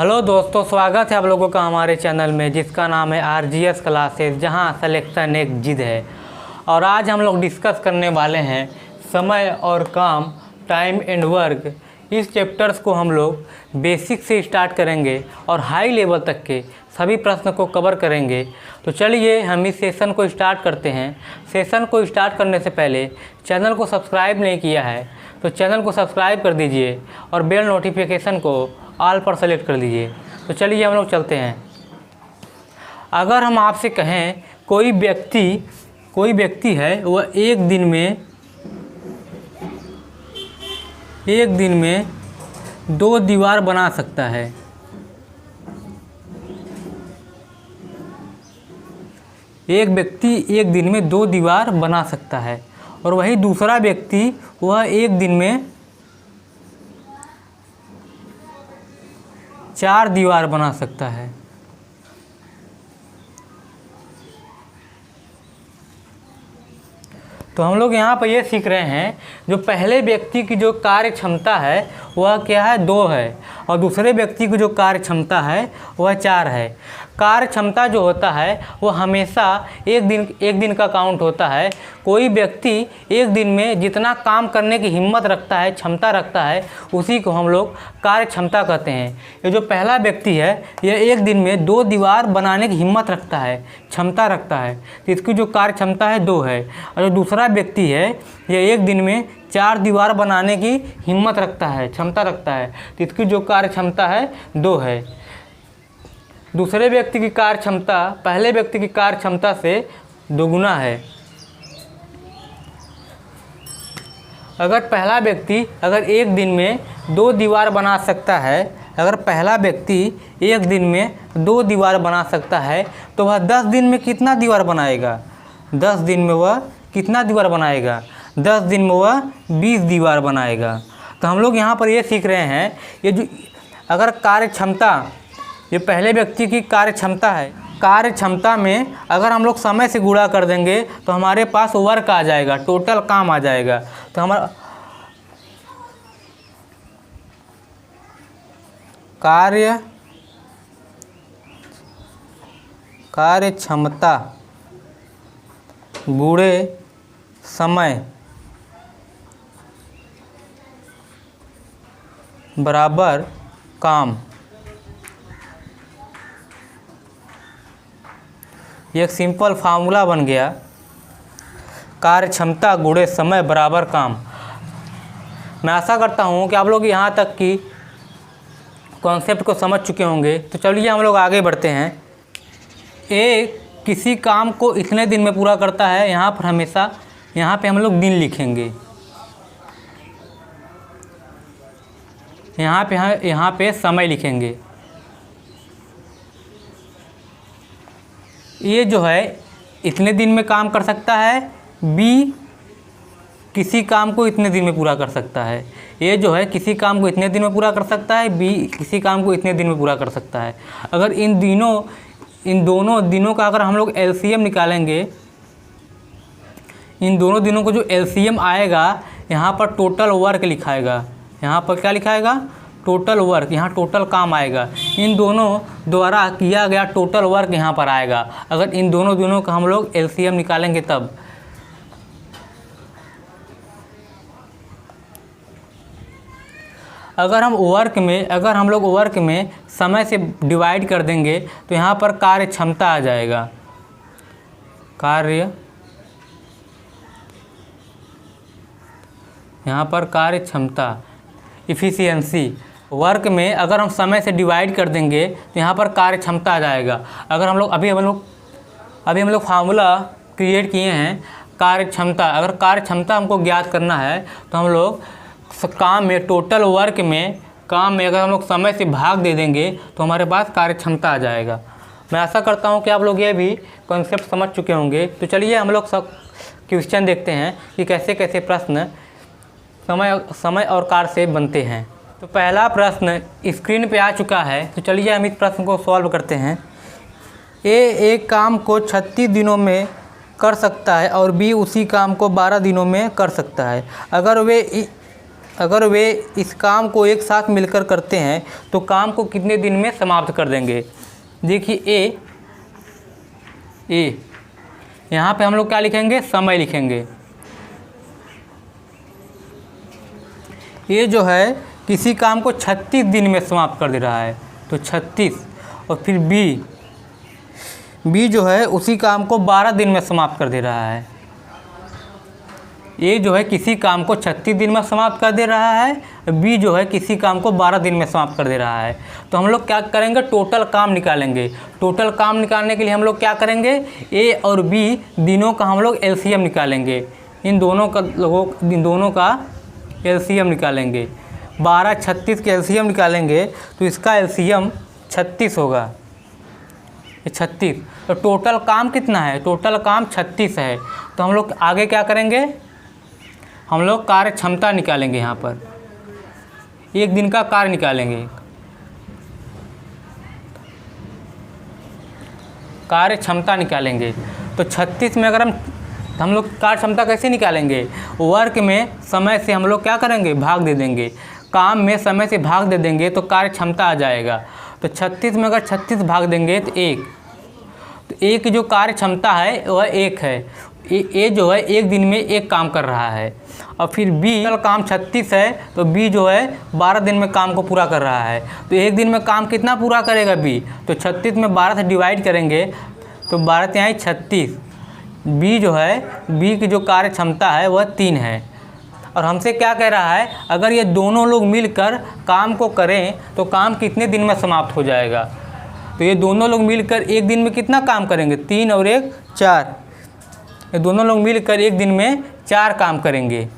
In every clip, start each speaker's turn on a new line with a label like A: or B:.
A: Hello दोस्तों, स्वागत है आप लोगों का हमारे चैनल में जिसका नाम है RGS क्लासेस, जहां सिलेक्शन एक जिद है। और आज हम लोग डिस्कस करने वाले हैं समय और काम, टाइम एंड वर्क। इस चैप्टर्स को हम लोग बेसिक से स्टार्ट करेंगे और हाई लेवल तक के सभी प्रश्न को कवर करेंगे। तो चलिए हम इस सेशन को स्टार्ट करते हैं। सेशन को स्टार्ट करने से पहले चैनल को सब्सक्राइब नहीं किया है तो चैनल को सब्सक्राइब कर दीजिए और बेल नोटिफिकेशन को ऑल पर सेलेक्ट कर दीजिए। तो चलिए हम लोग चलते हैं। अगर हम आपसे कहें कोई व्यक्ति है वह एक दिन में 2 दीवार बना सकता है। एक व्यक्ति एक दिन में 2 दीवार बना सकता है और वही दूसरा व्यक्ति वह एक दिन में 4 दीवार बना सकता है। तो हम लोग यहाँ पर ये सीख रहे हैं, जो पहले व्यक्ति की जो कार्य क्षमता है वह क्या है, 2 है, और दूसरे व्यक्ति की जो कार्य क्षमता है वह 4 है। कार्य क्षमता जो होता है वह हमेशा एक दिन का काउंट होता है। कोई व्यक्ति एक दिन में जितना काम करने की हिम्मत रखता है, क्षमता रखता है, उसी को हम लोग कार्य क्षमता कहते हैं। ये जो पहला व्यक्ति है यह एक दिन में 2 दीवार बनाने की हिम्मत रखता है, क्षमता रखता है, तो इसकी जो कार्य क्षमता है 2 है। और जो दूसरा व्यक्ति है यह एक दिन में 4 दीवार बनाने की हिम्मत रखता है, क्षमता रखता है, तो इसकी जो कार्य क्षमता है 2 है। दूसरे व्यक्ति की कार्य क्षमता पहले व्यक्ति की कार्य क्षमता से दोगुना है। अगर पहला व्यक्ति एक दिन में 2 दीवार बना सकता है, अगर पहला व्यक्ति एक दिन में 2 दीवार बना सकता है तो वह 10 दिन में कितना दीवार बनाएगा? 10 दिन में वह कितना दीवार बनाएगा? 10 दिन में वह 20 दीवार बनाएगा। तो हम लोग यहाँ पर ये सीख रहे हैं, ये जो अगर कार्य क्षमता, ये पहले व्यक्ति की कार्य क्षमता है, कार्य क्षमता में अगर हम लोग समय से गुणा कर देंगे तो हमारे पास वर्क आ जाएगा, टोटल काम आ जाएगा। तो हमारा कार्य क्षमता गुणे समय बराबर काम। ये एक सिंपल फार्मूला बन गया, कार्य क्षमता गुणे समय बराबर काम। मैं आशा करता हूँ कि आप लोग यहाँ तक की कॉन्सेप्ट को समझ चुके होंगे। तो चलिए हम लोग आगे बढ़ते हैं। ए किसी काम को इतने दिन में पूरा करता है, यहाँ पर हमेशा यहाँ पे हम लोग दिन लिखेंगे, यहाँ पे समय लिखेंगे। ये जो है इतने दिन में काम कर सकता है, बी किसी काम को इतने दिन में पूरा कर सकता है। ये जो है किसी काम को इतने दिन में पूरा कर सकता है, बी किसी काम को इतने दिन में पूरा कर सकता है। अगर इन दोनों दिनों का अगर हम लोग LCM निकालेंगे, इन दोनों दिनों को जो LCM आएगा, यहाँ पर टोटल वर्क लिखाएगा, यहाँ पर क्या लिखाएगा? टोटल वर्क, यहाँ टोटल काम आएगा। इन दोनों द्वारा किया गया टोटल वर्क यहाँ पर आएगा। अगर इन दोनों दिनों का हम लोग LCM निकालेंगे तब। अगर हम लोग वर्क में समय से डिवाइड कर देंगे तो यहाँ पर कार्य क्षमता आ जाएगा, यहाँ पर कार्य क्षमता, इफ़िशियंसी। वर्क में अगर हम समय से डिवाइड कर देंगे तो यहाँ पर कार्य क्षमता आ जाएगा। अगर हम लोग अभी हम लोग फार्मूला क्रिएट किए हैं कार्य क्षमता। अगर कार्य क्षमता हमको ज्ञात करना है तो हम लोग काम में, टोटल वर्क में, काम में अगर हम लोग समय से भाग दे देंगे तो हमारे पास कार्य क्षमता आ जाएगा। मैं आशा करता हूँ कि आप लोग ये भी कॉन्सेप्ट समझ चुके होंगे। तो चलिए हम लोग सब क्वेश्चन देखते हैं कि कैसे कैसे प्रश्न समय और कार्य से बनते हैं। तो पहला प्रश्न स्क्रीन पे आ चुका है, तो चलिए हम इस प्रश्न को सॉल्व करते हैं। एक काम को 36 दिनों में कर सकता है और बी उसी काम को 12 दिनों में कर सकता है। अगर वे इस काम को एक साथ मिलकर करते हैं तो काम को कितने दिन में समाप्त कर देंगे। देखिए ए यहाँ पे हम लोग क्या लिखेंगे, समय लिखेंगे। ये जो है किसी काम को 36 दिन में समाप्त कर दे रहा है, तो 36। और फिर बी जो है उसी काम को 12 दिन में समाप्त कर दे रहा है। ए जो है किसी काम को 36 दिन में समाप्त कर दे रहा है, बी जो है किसी काम को 12 दिन में समाप्त कर दे रहा है। तो हम लोग क्या करेंगे, टोटल काम निकालेंगे। टोटल काम निकालने के लिए हम लोग क्या करेंगे, ए और बी दिनों का हम लोग एलसीएम निकालेंगे। इन दोनों का एलसीएम निकालेंगे। 12 36 के एलसीएम निकालेंगे तो इसका एलसीएम 36 होगा, ये 36। तो टोटल काम कितना है, टोटल काम 36 है। तो हम लोग आगे क्या करेंगे, हम लोग कार्य क्षमता निकालेंगे। यहाँ पर एक दिन का कार्य निकालेंगे, कार्य क्षमता निकालेंगे। तो 36 में अगर हम लोग कार्य क्षमता कैसे निकालेंगे, वर्क में समय से हम लोग क्या करेंगे, भाग दे देंगे। काम में समय से भाग दे देंगे तो कार्य क्षमता आ जाएगा। तो 36 में अगर 36 भाग देंगे तो 1, तो ए की जो कार्य क्षमता है वह 1 है। ए जो है एक दिन में एक काम कर रहा है। और फिर बी काम 36 है तो बी जो है 12 दिन में काम को पूरा कर रहा है। तो एक दिन में काम कितना पूरा करेगा बी, तो 36 में 12 से डिवाइड करेंगे तो 12 तिहाई 36। बी जो है, बी की जो कार्य क्षमता है वह 3 है। और हमसे क्या कह रहा है, अगर ये दोनों लोग मिलकर काम को करें तो काम कितने दिन में समाप्त हो जाएगा। तो ये दोनों लोग मिलकर एक दिन में कितना काम करेंगे, 3 और 1 4। ये दोनों लोग मिलकर एक दिन में 4 काम करेंगे।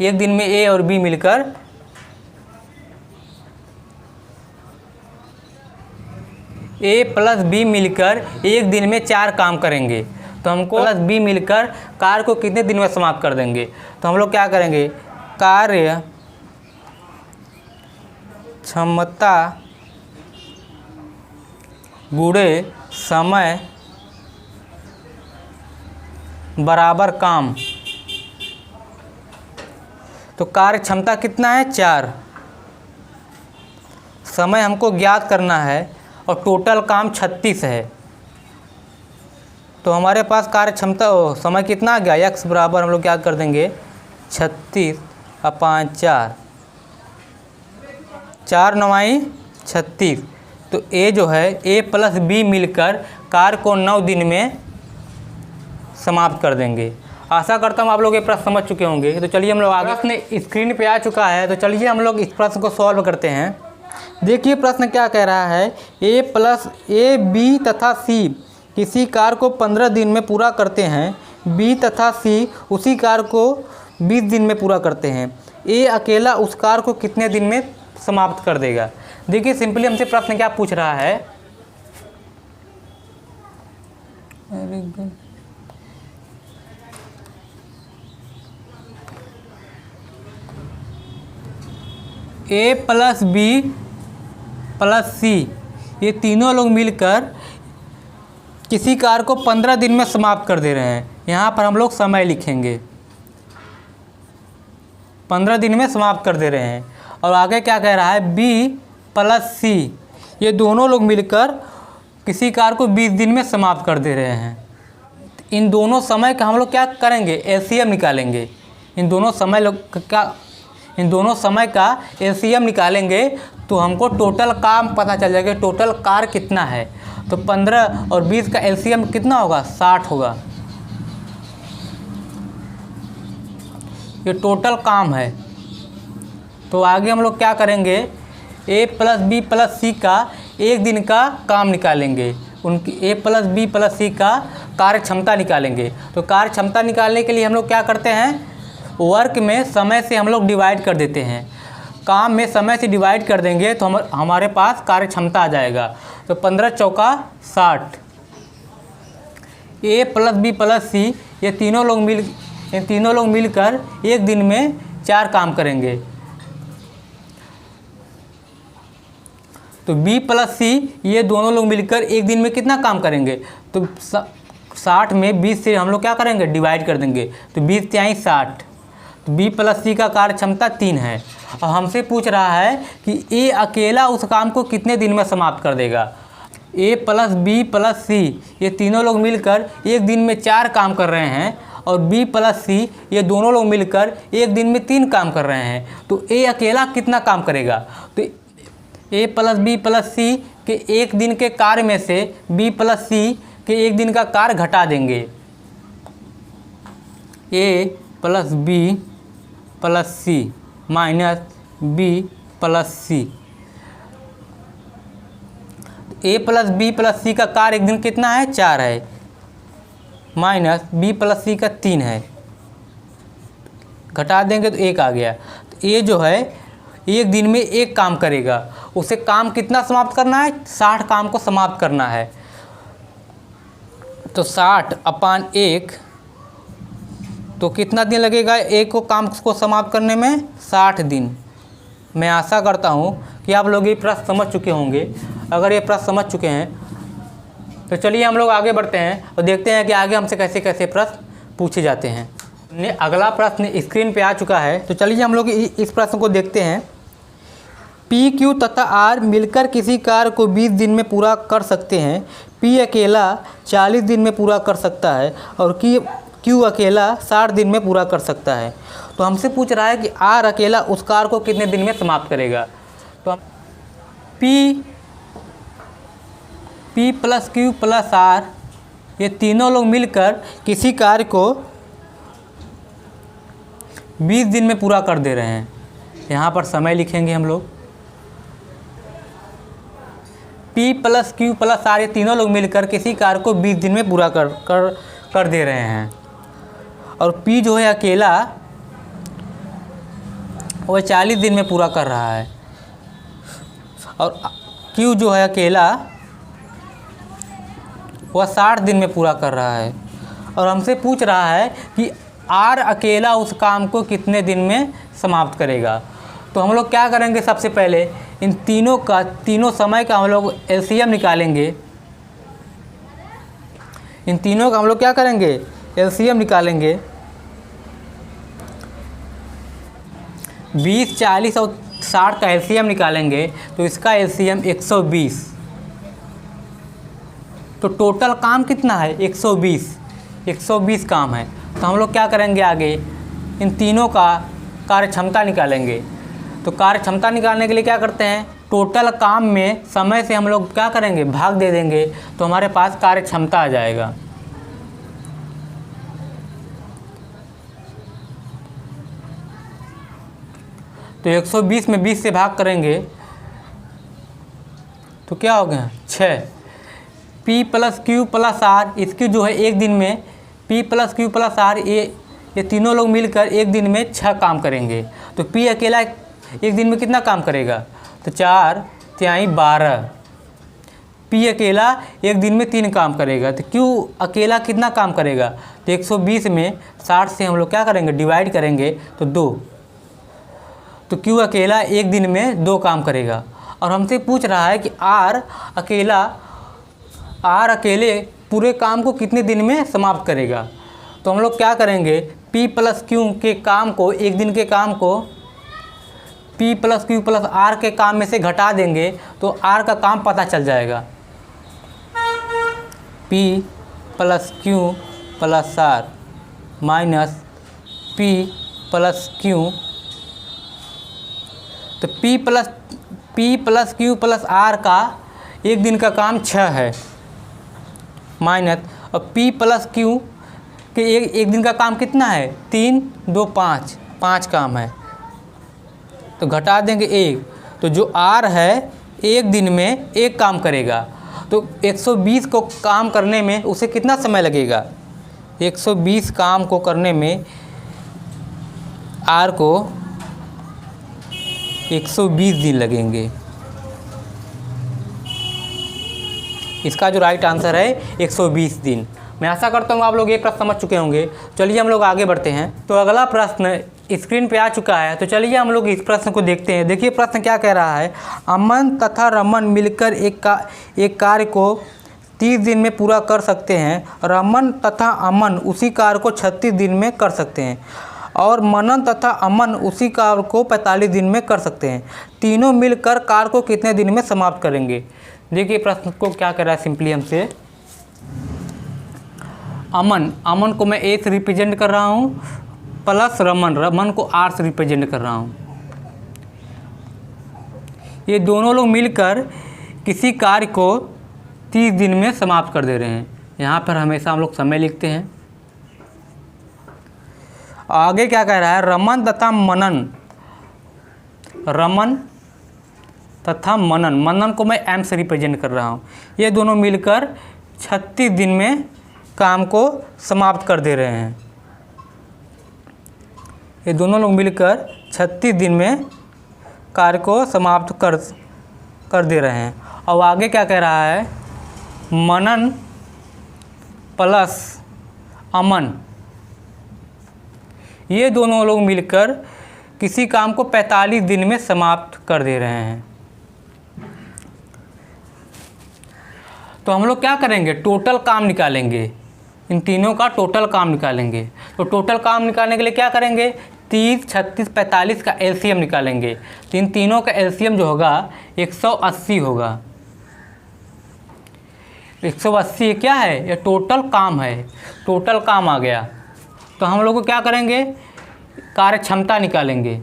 A: एक दिन में ए और बी मिलकर ए प्लस बी मिलकर एक दिन में 4 काम करेंगे। तो हमको प्लस बी मिलकर कार्य को कितने दिन में समाप्त कर देंगे। तो हम लोग क्या करेंगे, कार्य क्षमता गुणे समय बराबर काम। तो कार्य क्षमता कितना है, 4। समय हमको ज्ञात करना है और टोटल काम 36 है। तो हमारे पास कार्य क्षमता समय कितना आ गया, x बराबर हम लोग क्या कर देंगे 36/4, 4 9 36। तो ए जो है ए प्लस बी मिलकर कार्य को 9 दिन में समाप्त कर देंगे। आशा करता हूँ आप लोग ये प्रश्न समझ चुके होंगे। तो चलिए हम लोग आगे, प्रश्न स्क्रीन पे आ चुका है। तो चलिए हम लोग इस प्रश्न को सॉल्व करते हैं। देखिए प्रश्न क्या कह रहा है, ए प्लस ए बी तथा सी किसी कार्य को 15 दिन में पूरा करते हैं, बी तथा सी उसी कार्य को 20 दिन में पूरा करते हैं। ए अकेला उस कार्य को कितने दिन में समाप्त कर देगा। देखिए सिंपली हमसे प्रश्न क्या पूछ रहा है, ए प्लस बी प्लस सी ये तीनों लोग मिलकर किसी कार्य को 15 दिन में समाप्त कर दे रहे हैं। यहाँ पर हम लोग समय लिखेंगे, 15 दिन में समाप्त कर दे रहे हैं। और आगे क्या कह रहा है, बी प्लस सी ये दोनों लोग मिलकर किसी कार्य को 20 दिन में समाप्त कर दे रहे हैं। इन दोनों समय का हम लोग क्या करेंगे, एलसीएम निकालेंगे। इन दोनों समय का एलसीएम निकालेंगे तो हमको टोटल काम पता चल जाएगा, टोटल कार्य कितना है। तो 15 और 20 का एलसीएम कितना होगा, 60 होगा। ये टोटल काम है। तो आगे हम लोग क्या करेंगे, ए प्लस बी प्लस सी का एक दिन का काम निकालेंगे। उनकी ए प्लस बी प्लस सी का कार्य क्षमता निकालेंगे। तो कार्य क्षमता निकालने के लिए हम लोग क्या करते हैं, वर्क में समय से हम लोग डिवाइड कर देते हैं। काम में समय से डिवाइड कर देंगे तो हमारे पास कार्य क्षमता आ जाएगा। तो 15 चौका 60। ए प्लस बी प्लस सी ये तीनों लोग मिलकर एक दिन में 4 काम करेंगे। तो बी प्लस सी ये दोनों लोग मिलकर एक दिन में कितना काम करेंगे। तो 60 में 20 से हम लोग क्या करेंगे, डिवाइड कर देंगे। तो 20 तिहाई 60। तो बी प्लस सी का कार्य क्षमता 3 है और हमसे पूछ रहा है कि ए अकेला उस काम को कितने दिन में समाप्त कर देगा। ए प्लस बी प्लस सी ये तीनों लोग मिलकर एक दिन में 4 काम कर रहे हैं और बी प्लस सी ये दोनों लोग मिलकर एक दिन में 3 काम कर रहे हैं, तो ए अकेला कितना काम करेगा। तो ए प्लस बी प्लस सी के एक दिन के कार्य में से बी प्लस सी के एक दिन का कार्य घटा देंगे। ए प्लस बी प्लस सी माइनस बी प्लस सी। ए प्लस बी प्लस सी का कार्य एक दिन कितना है 4 है, माइनस बी प्लस सी का 3 है, घटा देंगे तो 1 आ गया। तो ए जो है एक दिन में 1 काम करेगा, उसे काम कितना समाप्त करना है 60 काम को समाप्त करना है। तो 60/1 तो कितना दिन लगेगा एक को काम को समाप्त करने में 60 दिन। मैं आशा करता हूँ कि आप लोग ये प्रश्न समझ चुके होंगे। अगर ये प्रश्न समझ चुके हैं तो चलिए हम लोग आगे बढ़ते हैं और देखते हैं कि आगे हमसे कैसे कैसे प्रश्न पूछे जाते हैं। अगला प्रश्न स्क्रीन पे आ चुका है, तो चलिए हम लोग इस प्रश्न को देखते हैं। पी क्यू तथा आर मिलकर किसी कार्य को 20 दिन में पूरा कर सकते हैं। पी अकेला 40 दिन में पूरा कर सकता है और क्यू अकेला 60 दिन में पूरा कर सकता है। तो हमसे पूछ रहा है कि आर अकेला उस कार्य को कितने दिन में समाप्त करेगा। तो हम P plus Q plus R ये तीनों लोग मिलकर किसी कार्य को 20 दिन में पूरा कर दे रहे हैं। यहाँ पर समय लिखेंगे हम लोग। P plus Q plus R ये तीनों लोग मिलकर किसी कार्य को 20 दिन में पूरा कर दे रहे हैं और P जो है अकेला वह 40 दिन में पूरा कर रहा है और Q जो है अकेला वह 60 दिन में पूरा कर रहा है। और हमसे पूछ रहा है कि R अकेला उस काम को कितने दिन में समाप्त करेगा। तो हम लोग क्या करेंगे, सबसे पहले इन तीनों समय का हम लोग एलसीएम निकालेंगे। इन तीनों का हम लोग क्या करेंगे, एलसीएम निकालेंगे। 20, 40 और 60 का एलसीएम निकालेंगे तो इसका एलसीएम 120। तो टोटल काम कितना है 120 काम है। तो हम लोग क्या करेंगे, आगे इन तीनों का कार्य क्षमता निकालेंगे। तो कार्य क्षमता निकालने के लिए क्या करते हैं, टोटल काम में समय से हम लोग क्या करेंगे, भाग दे देंगे, तो हमारे पास कार्य क्षमता आ जाएगा। तो 120 में 20 से भाग करेंगे तो क्या हो गया 6। P plus Q plus R इसकी जो है एक दिन में P plus Q plus R ये तीनों लोग मिलकर एक दिन में 6 काम करेंगे। तो P अकेला एक दिन में कितना काम करेगा, तो 4 तिहाई 12। P अकेला एक दिन में 3 काम करेगा। तो Q अकेला कितना काम करेगा, तो 120 में 60 से हम लोग क्या करेंगे, डिवाइड करेंगे तो 2। तो Q अकेला एक दिन में 2 काम करेगा। और हमसे पूछ रहा है कि R अकेले पूरे काम को कितने दिन में समाप्त करेगा। तो हम लोग क्या करेंगे, P प्लस क्यू के काम को, एक दिन के काम को P plus Q plus R के काम में से घटा देंगे तो R का काम पता चल जाएगा। P plus Q plus R minus P plus Q. तो P plus Q plus R का एक दिन का काम 6 है, माइनस और P प्लस क्यू के एक दिन का काम कितना है, 3, 2, 5 काम है। तो घटा देंगे 1, तो जो R है एक दिन में 1 काम करेगा। तो 120 को काम करने में उसे कितना समय लगेगा, 120 काम को करने में R को 120 दिन लगेंगे। इसका जो राइट आंसर है 120 दिन। मैं आशा करता हूँ आप लोग ये प्रश्न समझ चुके होंगे। चलिए हम लोग आगे बढ़ते हैं। तो अगला प्रश्न स्क्रीन पे आ चुका है, तो चलिए हम लोग इस प्रश्न को देखते हैं। देखिए प्रश्न क्या कह रहा है, अमन तथा रमन मिलकर एक कार्य को 30 दिन में पूरा कर सकते हैं। रमन तथा अमन उसी कार्य को 36 दिन में कर सकते हैं। और मनन तथा अमन उसी कार्य को 45 दिन में कर सकते हैं। तीनों मिलकर कार्य को कितने दिन में समाप्त करेंगे? देखिए प्रश्न को क्या कर रहा है सिंपली हमसे। अमन को मैं ए से रिप्रेजेंट कर रहा हूँ प्लस रमन को आर से रिप्रेजेंट कर रहा हूँ। ये दोनों लोग मिलकर किसी कार्य को 30 दिन में समाप्त कर दे रहे हैं। यहाँ पर हमेशा हम लोग समय लिखते हैं। आगे क्या कह रहा है? रमन तथा मनन को मैं एम से रिप्रेजेंट कर रहा हूँ। ये दोनों मिलकर 36 दिन में काम को समाप्त कर दे रहे हैं। ये दोनों लोग मिलकर 36 दिन में कार्य को समाप्त कर दे रहे हैं। और आगे क्या कह रहा है? मनन प्लस अमन ये दोनों लोग मिलकर किसी काम को 45 दिन में समाप्त कर दे रहे हैं। तो हम लोग क्या करेंगे? टोटल काम निकालेंगे। इन तीनों का टोटल काम निकालेंगे। तो टोटल काम निकालने के लिए क्या करेंगे? 30, 36, 45 का एलसीएम निकालेंगे। तो इन तीनों का एलसीएम जो होगा 180 होगा। 180 क्या है? ये टोटल काम है। टोटल काम आ गया। तो हम लोग को क्या करेंगे? कार्य क्षमता निकालेंगे।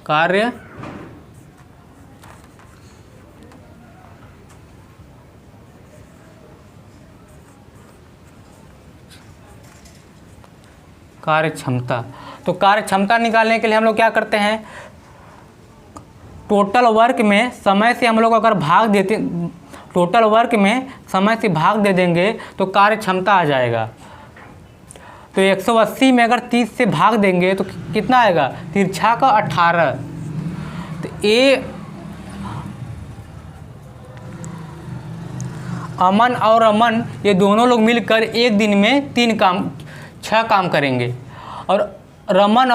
A: कार्य क्षमता। तो कार्य क्षमता निकालने के लिए हम लोग क्या करते हैं? टोटल वर्क में समय से हम लोग अगर भाग देते, टोटल वर्क में समय से भाग दे देंगे तो कार्य क्षमता आ जाएगा। तो 180 में अगर 30 से भाग देंगे तो कितना आएगा? तिरछा का 18। तो अमन और रमन ये दोनों लोग मिलकर एक दिन में 6 काम करेंगे। और रमन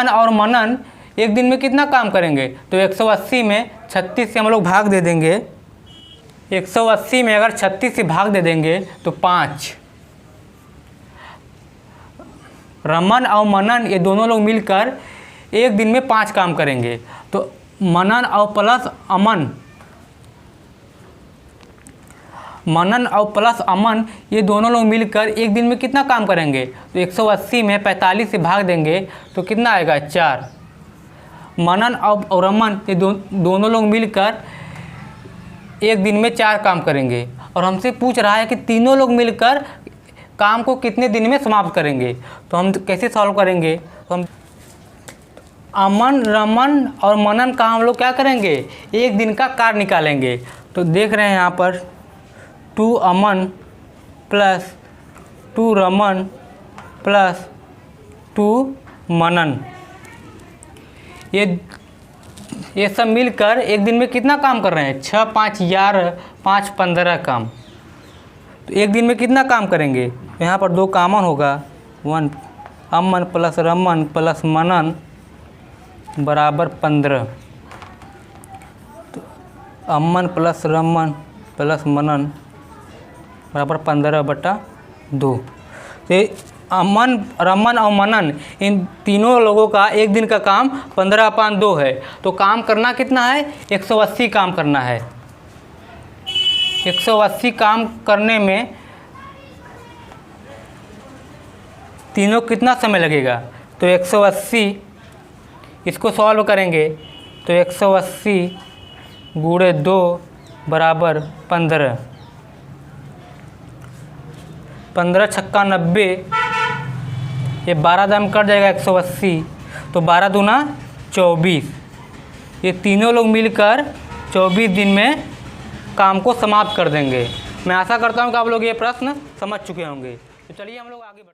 A: और मनन एक दिन में कितना काम करेंगे? तो 180 में 36 से हम लोग भाग दे देंगे। 180 में अगर 36 से भाग दे देंगे तो 5। रमन और मनन ये दोनों लोग मिलकर एक दिन में 5 काम करेंगे। तो मनन और प्लस अमन ये दोनों लोग मिलकर एक दिन में कितना काम करेंगे? तो 180 में 45 से भाग देंगे तो कितना आएगा? 4। मनन और रमन ये दोनों लोग मिलकर एक दिन में 4 काम करेंगे। और हमसे पूछ रहा है कि तीनों लोग मिलकर काम को कितने दिन में समाप्त करेंगे। तो हम कैसे सॉल्व करेंगे? तो हम अमन, रमन और मनन का हम लोग क्या करेंगे? एक दिन का कार्य निकालेंगे। तो देख रहे हैं यहाँ पर 2 अमन प्लस 2 रमन प्लस 2 मनन ये सब मिलकर एक दिन में कितना काम कर रहे हैं? 6, 5, 11, 5, 15 काम। तो एक दिन में कितना काम करेंगे? यहाँ पर 2 कॉमन होगा। 1 अमन प्लस रमन प्लस मनन बराबर 15। तो अमन प्लस रमन प्लस मनन बराबर 15/2। तो अमन, रमन और मनन इन तीनों लोगों का एक दिन का काम 15/2 है। तो काम करना कितना है? 180 काम करना है। 180 काम करने में तीनों कितना समय लगेगा? तो 180 इसको सॉल्व करेंगे तो 180 गुणे 2 बराबर 15। 15 छक्का 90, ये 12 दाम कट जाएगा 180। तो 12 दूना 24। ये तीनों लोग मिलकर 24 दिन में काम को समाप्त कर देंगे। मैं आशा करता हूँ कि आप लोग ये प्रश्न समझ चुके होंगे। तो चलिए हम लोग आगे बढ़ते हैं।